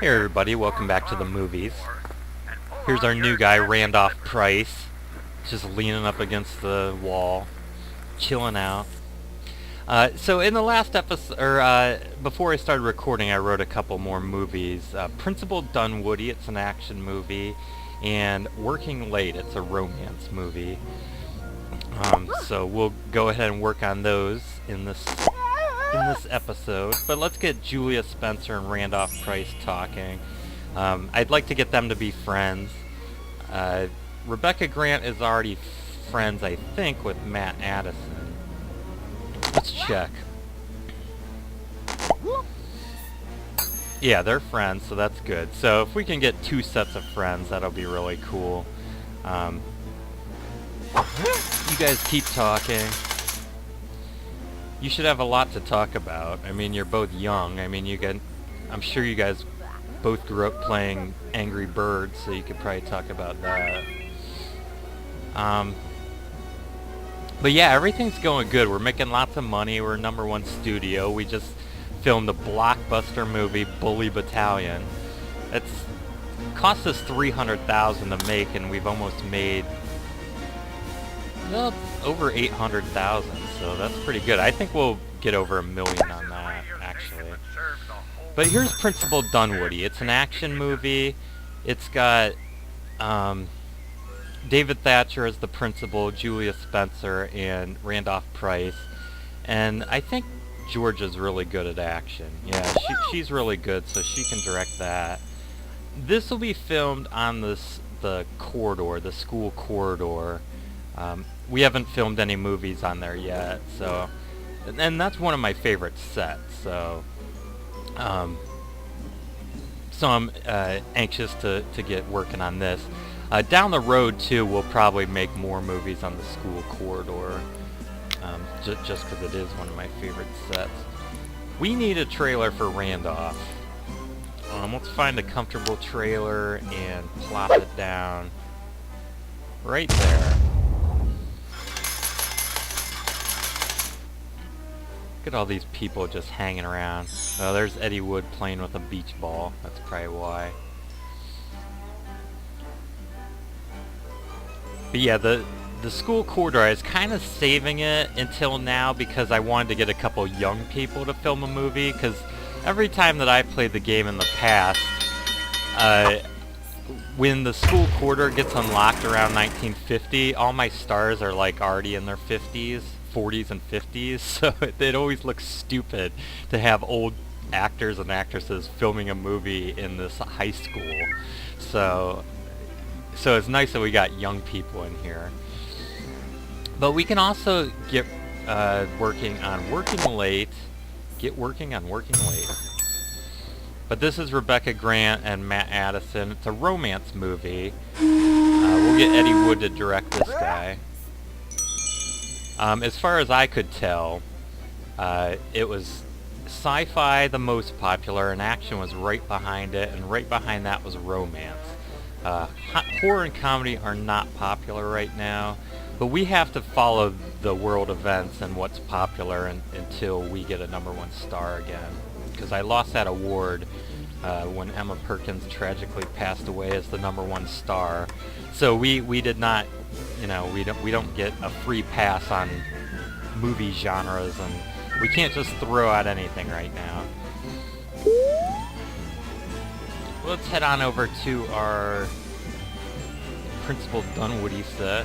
Hey everybody, welcome back to the movies. Here's our new guy, Randolph Price, just leaning up against the wall, chilling out. So in the last episode, or before I started recording, I wrote a couple more movies. Principal Dunwoody, it's an action movie, and Working Late, it's a romance movie. So we'll go ahead and work on those in this episode. But let's get Julia Spencer and Randolph Price talking. I'd like to get them to be friends. Rebecca Grant is already friends, I think, with Matt Addison. Let's check. Yeah, they're friends, so that's good. So if we can get two sets of friends, that'll be really cool. You guys keep talking. You should have a lot to talk about. I mean, you're both young. I mean, I'm sure you guys both grew up playing Angry Birds, so you could probably talk about that. But yeah, everything's going good. We're making lots of money. We're #1 studio. We just filmed the blockbuster movie Bully Battalion. It's cost us $300,000 to make, and we've almost made over $800,000. So that's pretty good. I think we'll get over $1 million on that, actually. But here's Principal Dunwoody. It's an action movie. It's got David Thatcher as the principal, Julia Spencer, and Randolph Price. And I think Georgia's really good at action. Yeah, she's really good, so she can direct that. This will be filmed on the corridor, the school corridor. We haven't filmed any movies on there yet, so, and that's one of my favorite sets. So I'm anxious to get working on this. Down the road too, we'll probably make more movies on the school corridor, just because it is one of my favorite sets. We need a trailer for Randolph. Let's find a comfortable trailer and plop it down right there. Look at all these people just hanging around. Oh, there's Eddie Wood playing with a beach ball. That's probably why. But yeah, the school corridor, I was kind of saving it until now because I wanted to get a couple young people to film a movie, because every time that I played the game in the past, when the school corridor gets unlocked around 1950, all my stars are like already in their 50s. 40s and 50s, so it always looks stupid to have old actors and actresses filming a movie in this high school. So it's nice that we got young people in here. But we can also get working on Working Late. Get working on Working Late. But this is Rebecca Grant and Matt Addison. It's a romance movie. We'll get Eddie Wood to direct this guy. As far as I could tell, it was sci-fi the most popular, and action was right behind it, and right behind that was romance. Horror and comedy are not popular right now, but we have to follow the world events and what's popular until we get a #1 star again. Because I lost that award when Emma Perkins tragically passed away as the #1 star. So we did not, we don't get a free pass on movie genres, and we can't just throw out anything right now. Let's head on over to our Principal Dunwoody set.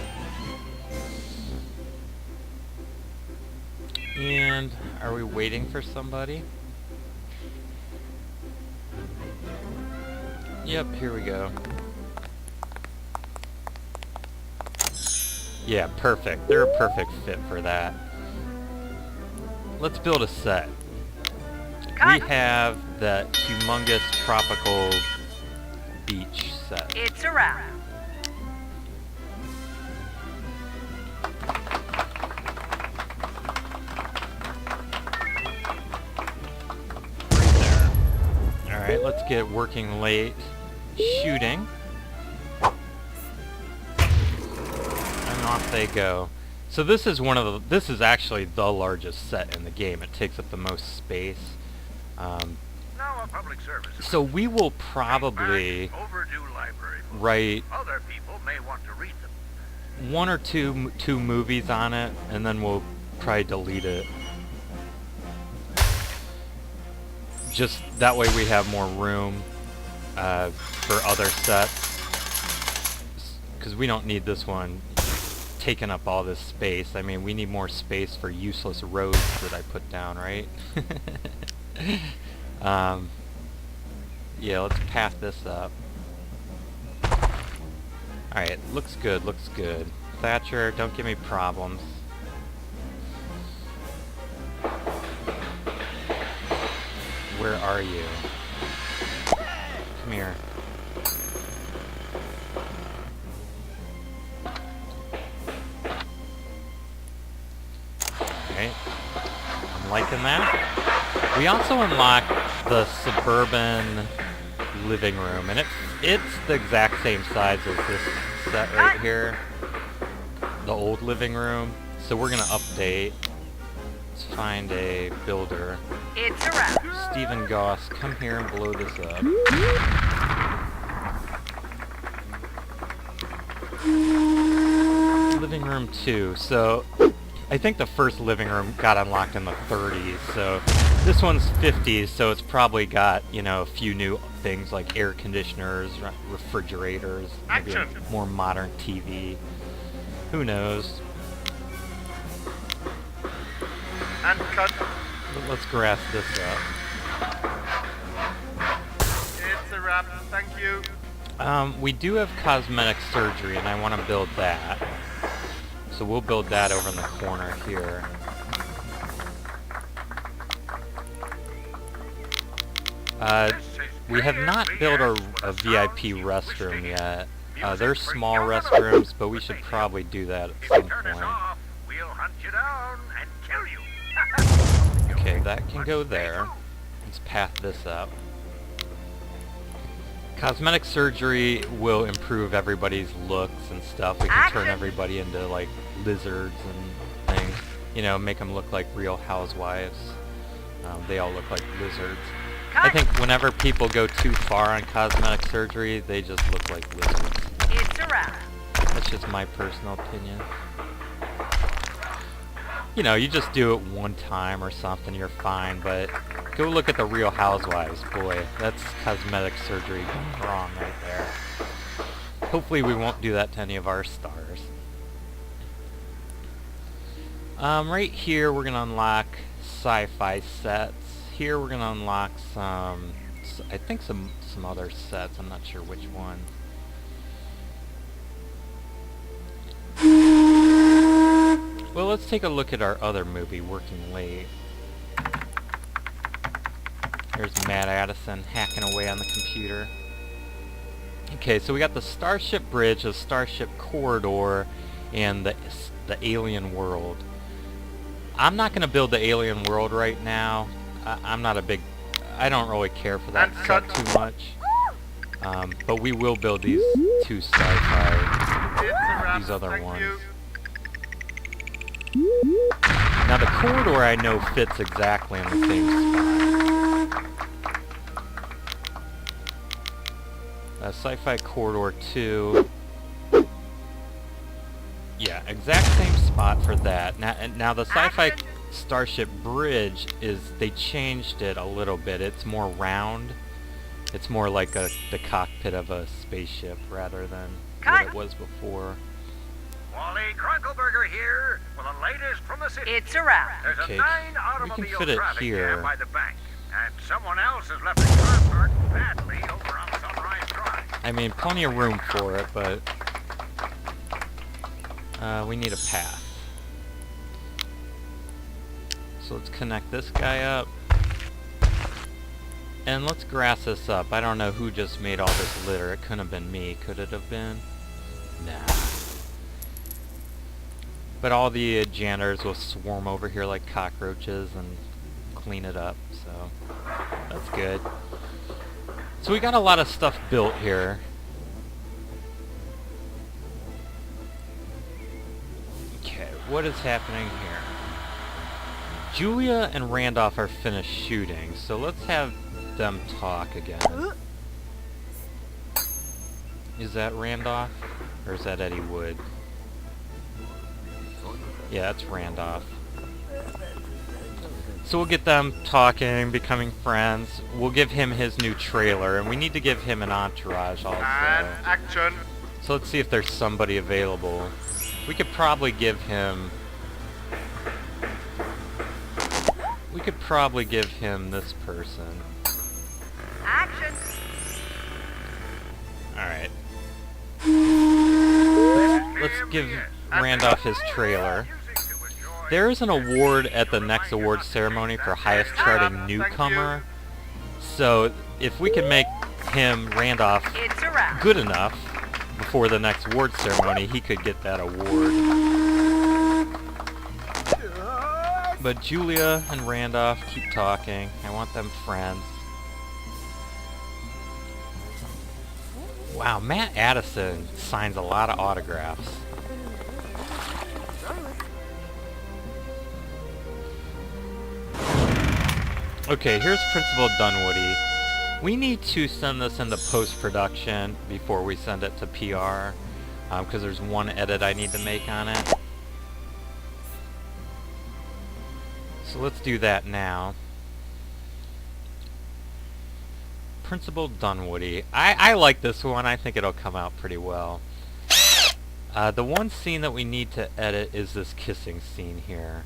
And are we waiting for somebody? Yep, here we go. Yeah, perfect. They're a perfect fit for that. Let's build a set. We have that humongous tropical beach set. It's a wrap. Right there. Alright, let's get Working Late shooting. Off they go. So this is this is actually the largest set in the game. It takes up the most space. our public services. So we will probably Overdue library books. write Other people may want to read them. one or two movies on it, and then we'll probably delete it. Just that way we have more room for other sets, because we don't need this one taking up all this space. I mean, we need more space for useless roads that I put down, right? Yeah, let's path this up. Alright, looks good, looks good. Thatcher, don't give me problems. Where are you? Come here. Alright. I'm liking that. We also unlocked the suburban living room, and it's the exact same size as this set right here. The old living room. So we're gonna update. Let's find a builder. It's a wrap. Stephen Goss, come here and blow this up. Living room 2. So I think the first living room got unlocked in the 30s. So this one's 50s, so it's probably got, you know, a few new things like air conditioners, refrigerators, maybe a more modern TV. Who knows? And cut. Let's grass this up. It's a wrap. Thank you. We do have cosmetic surgery, and I want to build that. So we'll build that over in the corner here. We have not built a VIP restroom yet. They're small restrooms, but we should probably do that at some point. We'll hunt you down and kill you. Okay, that can go there. Let's path this up. Cosmetic surgery will improve everybody's looks and stuff. We can turn everybody into, like, lizards and things. You know, make them look like real housewives. They all look like lizards. I think whenever people go too far on cosmetic surgery, they just look like lizards. It's a wrap. That's just my personal opinion. You know, you just do it one time or something, you're fine, but go look at the Real Housewives. Boy, that's cosmetic surgery gone wrong right there. Hopefully we won't do that to any of our stars. Right here we're going to unlock sci-fi sets. Here we're going to unlock some, I think some other sets. I'm not sure which one. Well, let's take a look at our other movie, Working Late. There's Matt Addison hacking away on the computer. Okay, so we got the Starship Bridge, the Starship Corridor, and the Alien World. I'm not going to build the Alien World right now. I'm not a big... I don't really care for that set too much. But we will build these two sci-fi, these other ones. Now the corridor I know fits exactly in the same spot. Sci-fi Corridor 2. Yeah, exact same spot for that. Now the Sci-Fi Starship Bridge they changed it a little bit. It's more round. It's more like the cockpit of a spaceship rather than what it was before. Wally Kronkelberger here with the latest from the city. It's a wrap. There's Okay, a 9 we can automobile fit it traffic here. jam by the bank, and someone else has left a car parked badly over on Sunrise Drive. I mean, plenty of room for it, but we need a path. So let's connect this guy up. And let's grass this up. I don't know who just made all this litter. It couldn't have been me. Could it have been? Nah. But all the janitors will swarm over here like cockroaches and clean it up. So that's good. So we got a lot of stuff built here. Okay, what is happening here? Julia and Randolph are finished shooting, so let's have them talk again. Is that Randolph? Or is that Eddie Wood? Yeah, it's Randolph. So we'll get them talking, becoming friends. We'll give him his new trailer, and we need to give him an entourage also. And action. So let's see if there's somebody available. We could probably give him... We could probably give him this person. Action. Alright. Let's give Randolph his trailer. There is an award at the next award ceremony for highest charting newcomer. So if we can make him, Randolph, It's a wrap. good enough before the next award ceremony, he could get that award. But Julia and Randolph keep talking. I want them friends. Wow, Matt Addison signs a lot of autographs. Okay, here's Principal Dunwoody. We need to send this into post-production before we send it to PR, because there's one edit I need to make on it. So let's do that now. Principal Dunwoody. I like this one. I think it'll come out pretty well. The one scene that we need to edit is this kissing scene here.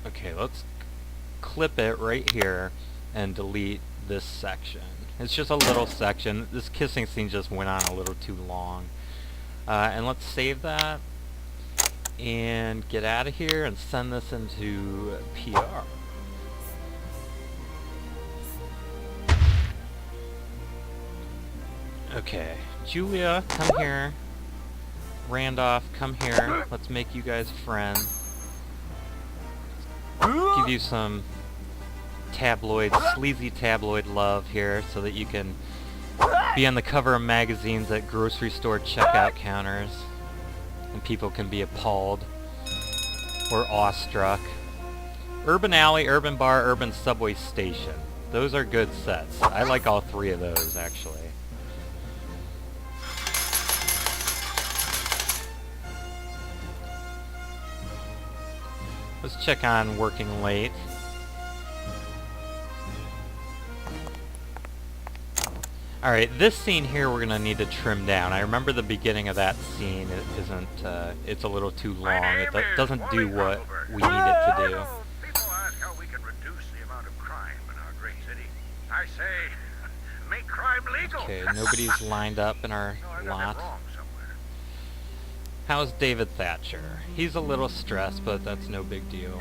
Okay, let's clip it right here and delete this section. It's just a little section. This kissing scene just went on a little too long. And let's save that and get out of here and send this into PR. Okay, Julia, come here. Randolph, come here. Let's make you guys friends. Give you some tabloid, sleazy tabloid love here so that you can be on the cover of magazines at grocery store checkout counters and people can be appalled or awestruck. Urban Alley, Urban Bar, Urban Subway Station. Those are good sets. I like all three of those actually. Let's check on Working Late. Alright, this scene here we're gonna need to trim down. I remember the beginning of that scene it's a little too long. It doesn't do what we need it to do. People ask how we can reduce the amount of crime in our great city. I say, make crime legal. Okay, nobody's lined up in our No, I've done lot. that wrong somewhere. How's David Thatcher? He's a little stressed, but that's no big deal.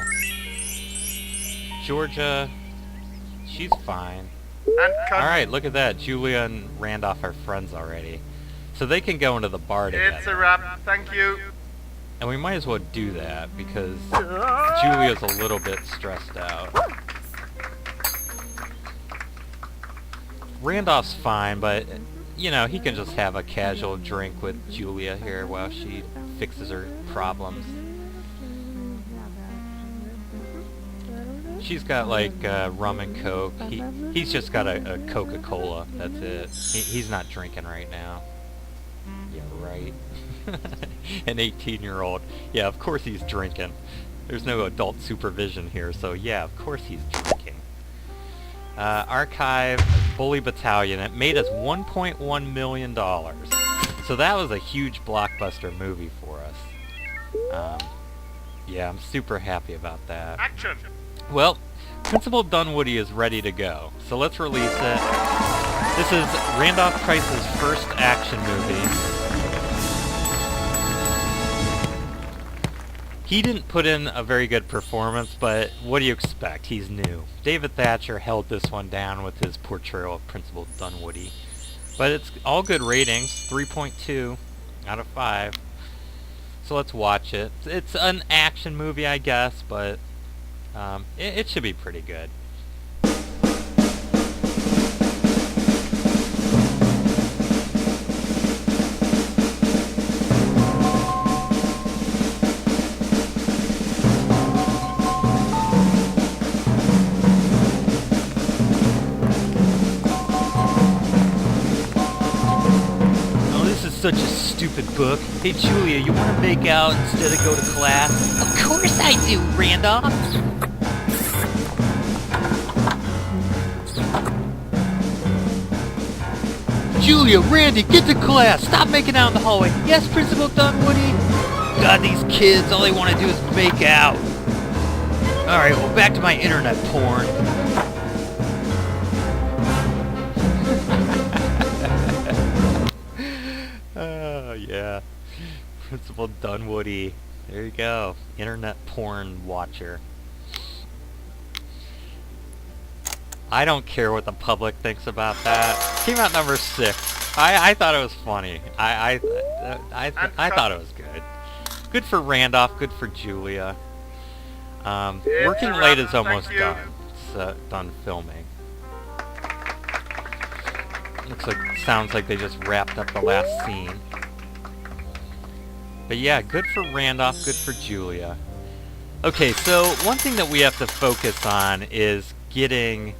Georgia, she's fine. And cut. Alright, look at that. Julia and Randolph are friends already. So they can go into the bar together. It's a wrap. Thank you. And we might as well do that because Julia's a little bit stressed out. Randolph's fine, but you know, he can just have a casual drink with Julia here while she fixes her problems. She's got like rum and coke. He's just got a Coca-Cola. That's it. He's not drinking right now. Yeah, right. An 18-year-old. Yeah, of course he's drinking. There's no adult supervision here, so yeah, of course he's drinking. Archive, Bully Battalion. It made us $1.1 million. So that was a huge blockbuster movie for us. Yeah, I'm super happy about that. Action. Well, Principal Dunwoody is ready to go, so let's release it. This is Randolph Price's first action movie. He didn't put in a very good performance, but what do you expect? He's new. David Thatcher held this one down with his portrayal of Principal Dunwoody. But it's all good ratings, 3.2 out of 5. So let's watch it. It's an action movie, I guess, but it should be pretty good. such a stupid book. Hey, Julia, you want to make out instead of go to class? Of course I do, Randolph. Julia, Randy, get to class. Stop making out in the hallway. Yes, Principal Dunwoody. God, these kids, all they want to do is make out. Alright, well, back to my internet porn. Oh, yeah. Principal Dunwoody. There you go. Internet porn watcher. I don't care what the public thinks about that. Came out number 6. I thought it was funny. I thought it was good. Good for Randolph. Good for Julia. Working late is almost done. It's done filming. Sounds like they just wrapped up the last scene. But yeah, good for Randolph. Good for Julia. Okay, so one thing that we have to focus on is getting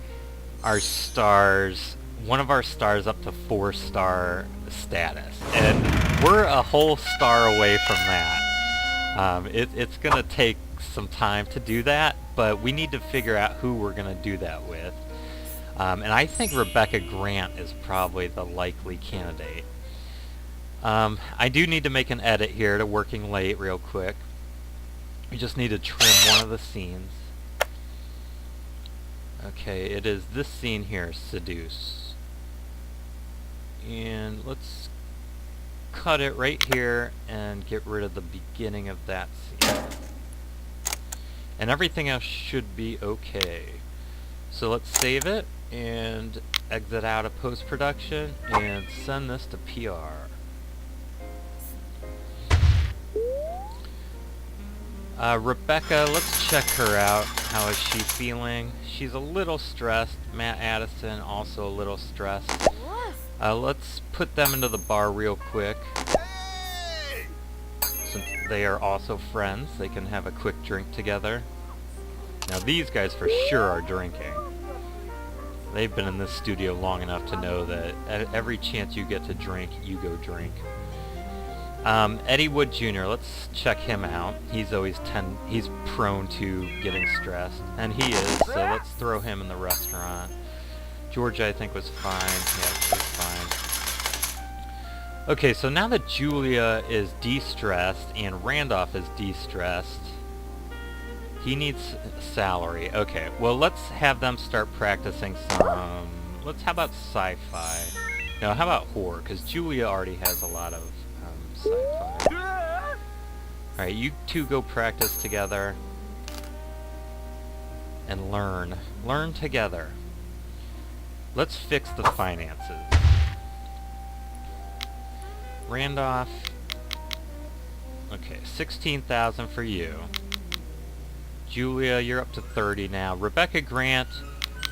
our stars, one of our stars up to 4-star status. And we're a whole star away from that. It's going to take some time to do that, but we need to figure out who we're going to do that with. And I think Rebecca Grant is probably the likely candidate. I do need to make an edit here to Working Late real quick. We just need to trim one of the scenes. Okay, it is this scene here, Seduce. And let's cut it right here and get rid of the beginning of that scene. And everything else should be okay. So let's save it and exit out of post-production and send this to PR. Rebecca, let's check her out. How is she feeling? She's a little stressed. Matt Addison also a little stressed. Let's put them into the bar real quick. Since they are also friends, they can have a quick drink together. Now these guys for sure are drinking. They've been in this studio long enough to know that at every chance you get to drink, you go drink. Eddie Wood Jr., let's check him out. He's he's prone to getting stressed, and he is, so let's throw him in the restaurant. Georgia, I think, was fine. Yeah, she was fine. Okay, so now that Julia is de-stressed and Randolph is de-stressed, he needs salary. Okay, well, let's have them start practicing some... how about sci-fi? No, how about horror? Because Julia already has a lot of sci-fi. Alright, you two go practice together. And learn. Learn together. Let's fix the finances. Randolph. Okay, 16,000 for you. Julia, you're up to 30 now. Rebecca Grant,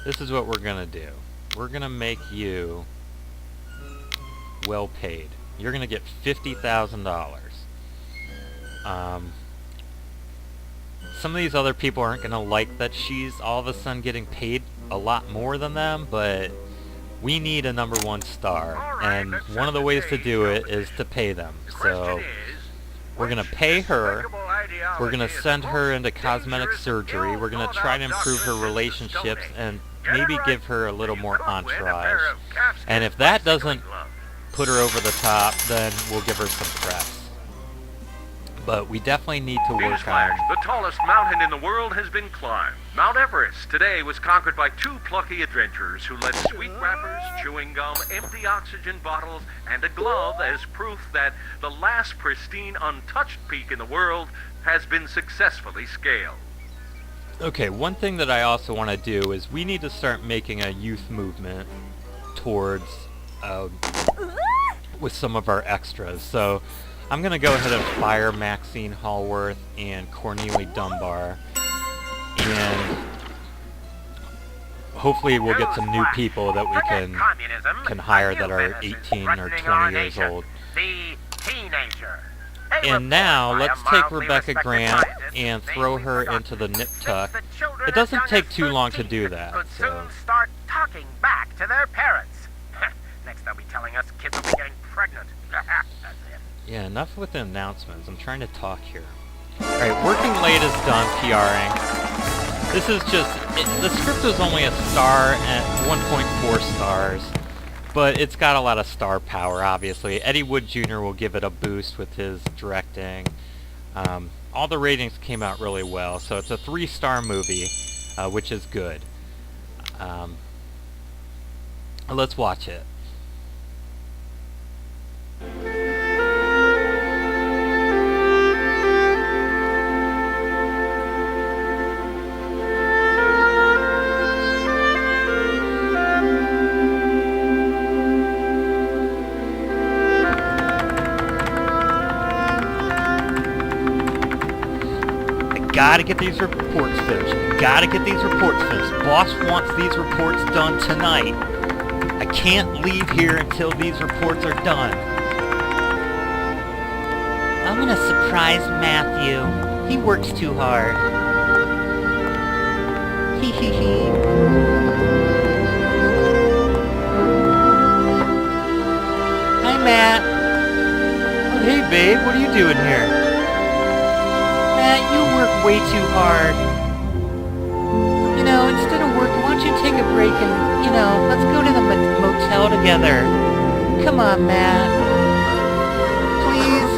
this is what we're gonna do. We're gonna make you well paid. You're gonna get $50,000. Some of these other people aren't gonna like that she's all of a sudden getting paid a lot more than them, but we need a #1 star, and one of the ways to do it is to pay them. So we're gonna pay her. We're gonna send her into cosmetic surgery. We're gonna try to improve her relationships and maybe give her a little more entourage. And if that doesn't put her over the top, then we'll give her some press. But we definitely need to work on... The tallest mountain in the world has been climbed. Mount Everest today was conquered by 2 plucky adventurers who led sweet wrappers, chewing gum, empty oxygen bottles, and a glove as proof that the last pristine, untouched peak in the world has been successfully scaled. Okay, one thing that I also want to do is we need to start making a youth movement towards... with some of our extras. So I'm going to go ahead and fire Maxine Hallworth and Cornelia Dunbar, and hopefully we'll get some new people that we can hire that are 18 or 20 years old. And now let's take Rebecca Grant and throw her into the nip tuck. It doesn't take too long to do that. So start talking back to their parents. Next they'll be telling us kids will be getting pregnant. Yeah, enough with the announcements. I'm trying to talk here. Alright, working late is done PRing. This is just... the script was only a star and 1.4 stars. But it's got a lot of star power, obviously. Eddie Wood Jr. will give it a boost with his directing. All the ratings came out really well, so it's a 3-star movie, which is good. Let's watch it. Gotta get these reports finished. Gotta get these reports finished. Boss wants these reports done tonight. I can't leave here until these reports are done. I'm gonna surprise Matthew. He works too hard. Hee hee hee. Hi, Matt. Oh, hey, babe. What are you doing here? Matt, you work way too hard. You know, instead of work, why don't you take a break and, you know, let's go to the motel together. Come on, Matt. Please.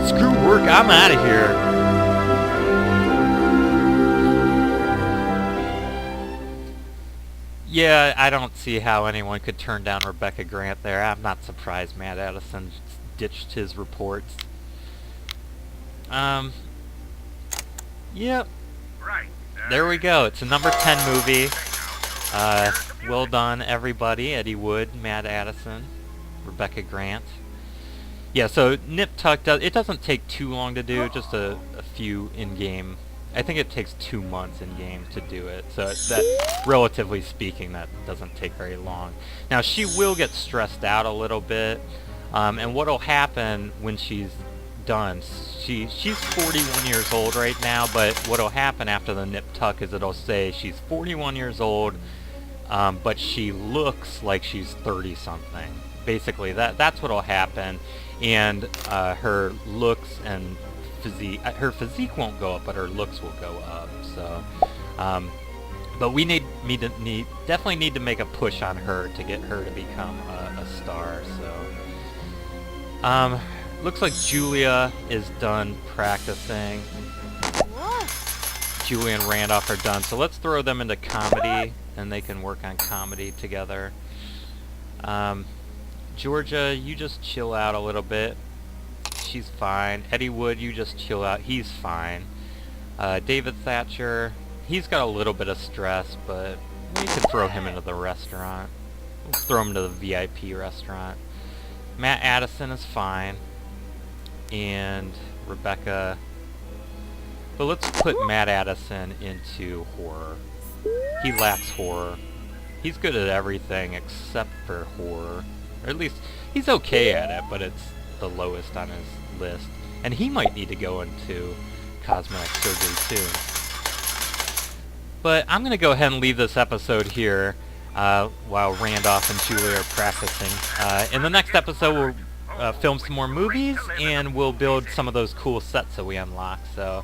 Screw work, I'm out of here. Yeah, I don't see how anyone could turn down Rebecca Grant there. I'm not surprised Matt Addison ditched his reports. Yep. Right. There we go. It's a number 10 movie. Well done, everybody. Eddie Wood, Matt Addison, Rebecca Grant. Yeah, so Nip Tuck it doesn't take too long to do, just a few in-game. I think it takes 2 months in-game to do it, so that, relatively speaking, that doesn't take very long. Now, she will get stressed out a little bit. And what'll happen when she's done, she's 41 years old right now, but what'll happen after the nip tuck is it'll say she's 41 years old, but she looks like she's 30-something. Basically, that's what'll happen, and her looks and physique, her physique won't go up, but her looks will go up. So, but we definitely need to make a push on her to get her to become a star. So. Looks like Julia is done practicing. Julia and Randolph are done, so let's throw them into comedy, and they can work on comedy together. Georgia, you just chill out a little bit. She's fine. Eddie Wood, you just chill out. He's fine. David Thatcher, he's got a little bit of stress, but we could throw him into the restaurant. We'll throw him to the VIP restaurant. Matt Addison is fine, and Rebecca, but let's put Matt Addison into horror. He lacks horror. He's good at everything except for horror, or at least he's okay at it, but it's the lowest on his list, and he might need to go into cosmetic surgery soon. But I'm gonna go ahead and leave this episode here. While Randolph and Julia are practicing. In the next episode, we'll film some more movies, and we'll build some of those cool sets that we unlock. So,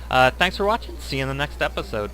thanks for watching. See you in the next episode.